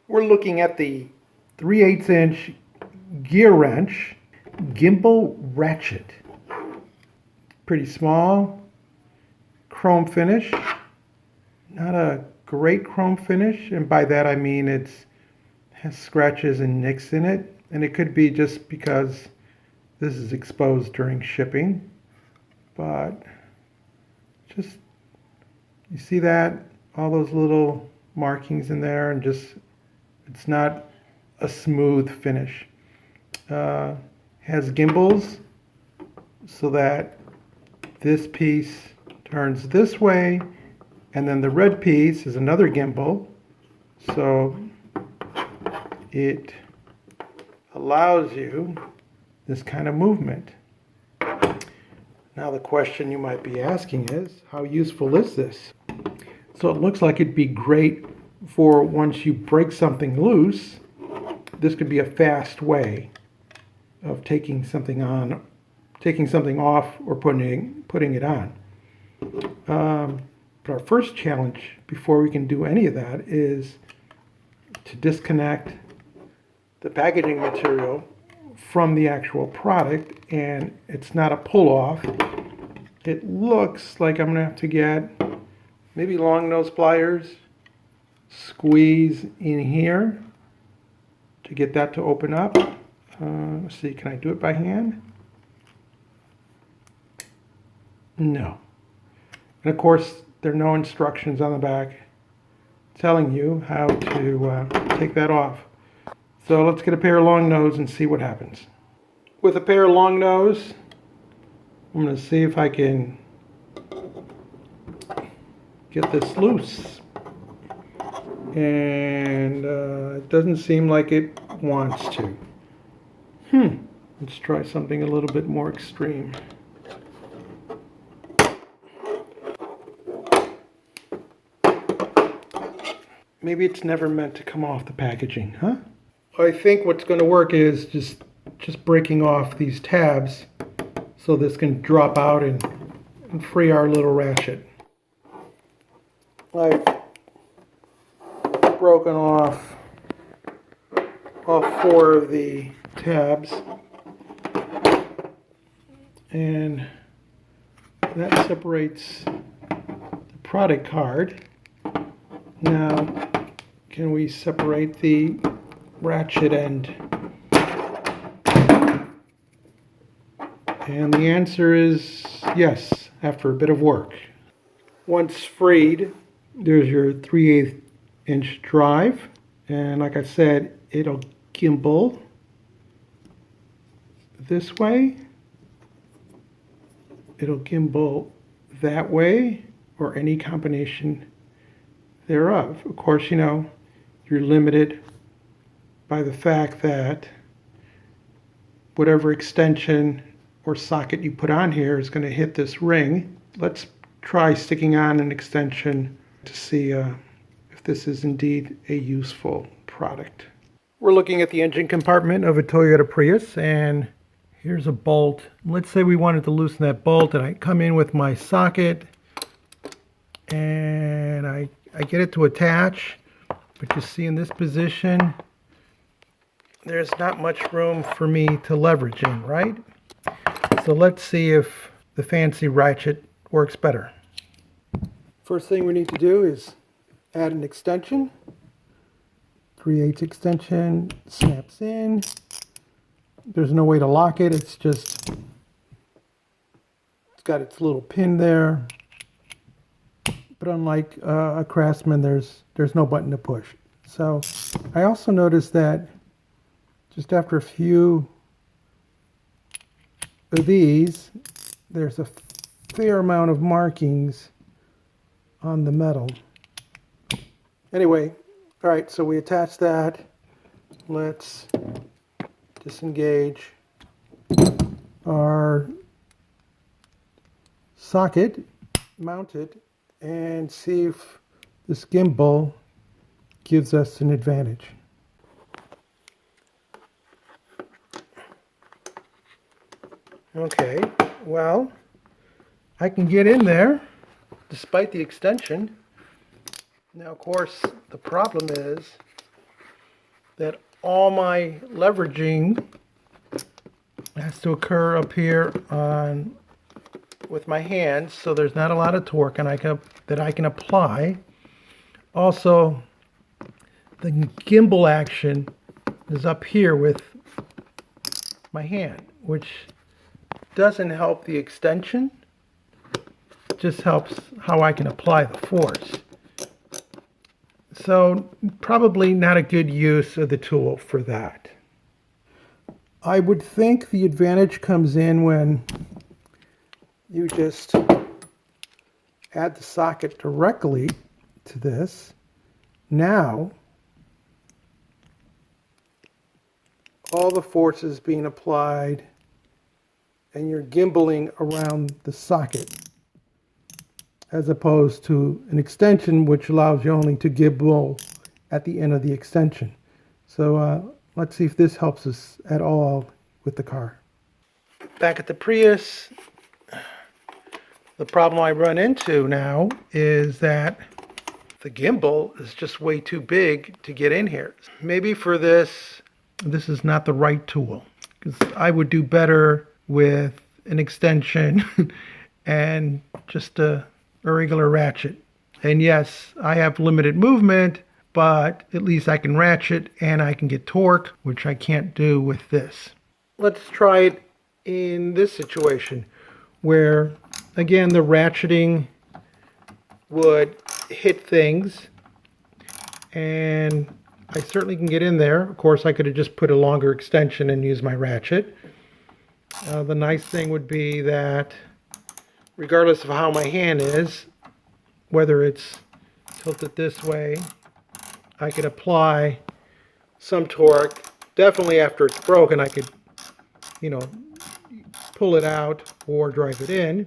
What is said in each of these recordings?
We're looking at the 3/8 inch Gearwrench Gimbal Ratchet. Pretty small, chrome finish. Not a great chrome finish, and by that I mean it has scratches and nicks in it, and it could be just because this is exposed during shipping. But just, you see that? All those little markings in there, and just, it's not a smooth finish. Has gimbals so that this piece turns this way, and then the red piece is another gimbal, so it allows you this kind of movement. Now the question you might be asking is, how useful is this? So it looks like it'd be great for once you break something loose. This could be a fast way of taking something off or putting it on. But our first challenge before we can do any of that is to disconnect the packaging material from the actual product, and it's not a pull-off. It looks like I'm gonna have to get maybe long nose pliers, squeeze in here to get that to open up. Let's see, can I do it by hand? No. And of course, there are no instructions on the back telling you how to take that off. So let's get a pair of long nose and see what happens. With a pair of long nose, I'm going to see if I can get this loose. And it doesn't seem like it wants to. Let's try something a little bit more extreme. Maybe it's never meant to come off the packaging, huh? I think what's going to work is just breaking off these tabs so this can drop out and free our little ratchet. I've broken off all 4 of the tabs, and that separates the product card. Now, can we separate the ratchet end? And the answer is yes, after a bit of work. Once freed, there's your 3/8 inch drive, and like I said, it'll gimbal this way, it'll gimbal that way, or any combination thereof. Of course, you know, you're limited by the fact that whatever extension or socket you put on here is going to hit this ring. Let's try sticking on an extension to see if this is indeed a useful product. We're looking at the engine compartment of a Toyota Prius, and here's a bolt. Let's say we wanted to loosen that bolt, and I come in with my socket and I get it to attach, but you see in this position there's not much room for me to leverage in, right? So let's see if the fancy ratchet works better. First thing we need to do is add an extension. 3/8 extension snaps in. There's no way to lock it, it's got its little pin there. But unlike a Craftsman, there's no button to push. So I also noticed that just after a few of these, there's a fair amount of markings on the metal. Anyway, all right, so we attach that. Let's disengage our socket, mount it, and see if this gimbal gives us an advantage. Okay, well, I can get in there despite the extension. Now, of course, the problem is that all my leveraging has to occur up here on with my hands, so there's not a lot of torque that I can apply. Also, the gimbal action is up here with my hand, which doesn't help the extension, it just helps how I can apply the force. So probably not a good use of the tool for that. I would think the advantage comes in when you just add the socket directly to this. Now, all the force is being applied and you're gimbaling around the socket, as opposed to an extension which allows you only to gimbal at the end of the extension. So let's see if this helps us at all with the car. Back at the Prius, the problem I run into now is that the gimbal is just way too big to get in here. Maybe for this is not the right tool, because I would do better with an extension and just a regular ratchet. And yes, I have limited movement, but at least I can ratchet and I can get torque, which I can't do with this. Let's try it in this situation where, again, the ratcheting would hit things and I certainly can get in there. Of course, I could have just put a longer extension and used my ratchet. The nice thing would be that regardless of how my hand is, whether it's tilted this way, I could apply some torque. Definitely after it's broken, I could, pull it out or drive it in.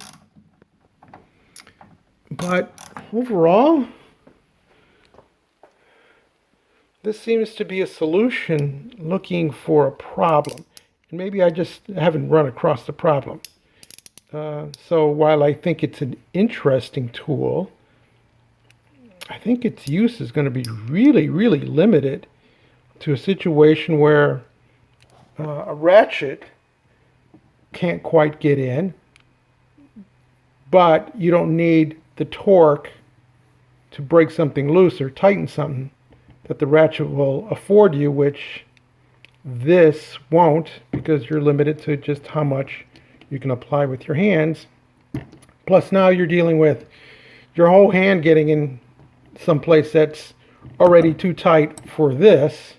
But overall, this seems to be a solution looking for a problem. And maybe I just haven't run across the problem. So while I think it's an interesting tool, I think its use is going to be really, really limited to a situation where a ratchet can't quite get in, but you don't need the torque to break something loose or tighten something that the ratchet will afford you, which this won't, because you're limited to just how much you can apply with your hands. Plus now you're dealing with your whole hand getting in someplace that's already too tight for this,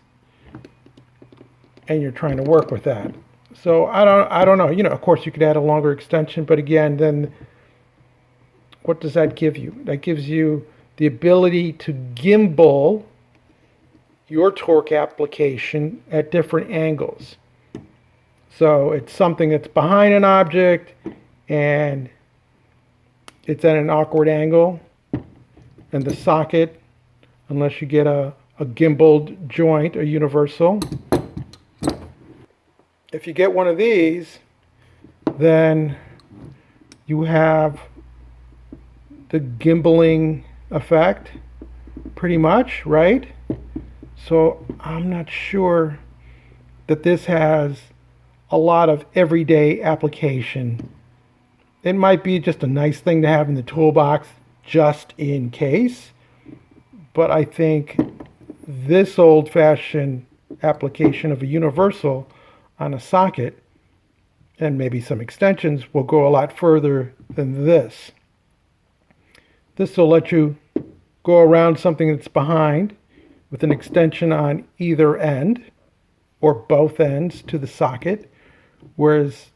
and you're trying to work with that. So I don't know. Of course you could add a longer extension, but again, then what does that give you? That gives you the ability to gimbal your torque application at different angles. So it's something that's behind an object and it's at an awkward angle, and the socket, unless you get a gimbaled joint, a universal. If you get one of these, then you have the gimbaling effect pretty much, right? So I'm not sure that this has a lot of everyday application. It might be just a nice thing to have in the toolbox just in case, but I think this old-fashioned application of a universal on a socket and maybe some extensions will go a lot further than this. This will let you go around something that's behind with an extension on either end or both ends to the socket, whereas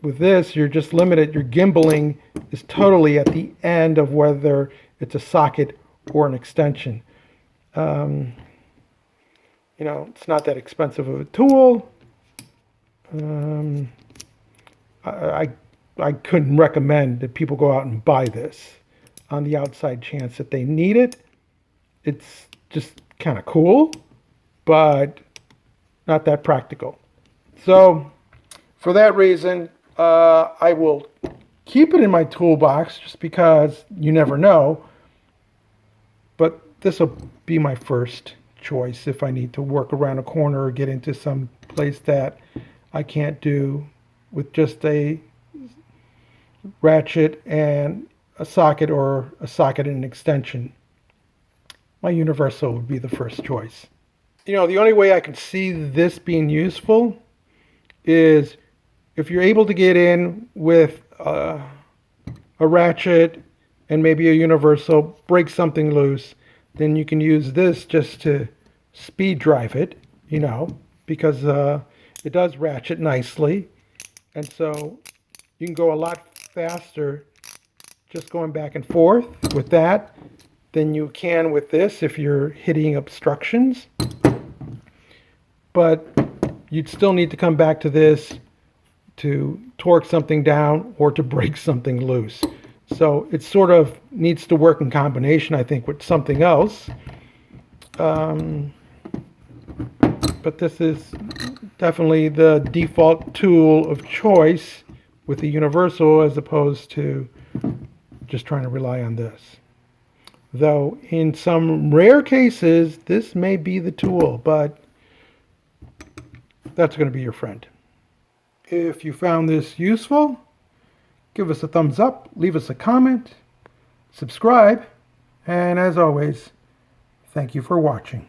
with this you're just limited. Your gimbaling is totally at the end of whether it's a socket or an extension. It's not that expensive of a tool. I couldn't recommend that people go out and buy this on the outside chance that they need it. It's just kind of cool, but not that practical. So for that reason, I will keep it in my toolbox just because you never know. But this will be my first choice if I need to work around a corner or get into some place that I can't do with just a ratchet and a socket, or a socket and an extension. My universal would be the first choice. The only way I can see this being useful is if you're able to get in with a ratchet and maybe a universal, break something loose, then you can use this just to speed drive it, because it does ratchet nicely. And so you can go a lot faster just going back and forth with that than you can with this if you're hitting obstructions. But you'd still need to come back to this to torque something down or to break something loose. So it sort of needs to work in combination, I think, with something else. But this is definitely the default tool of choice with the universal, as opposed to just trying to rely on this. Though in some rare cases, this may be the tool, but that's going to be your friend. If you found this useful, give us a thumbs up, leave us a comment, subscribe, and as always, thank you for watching.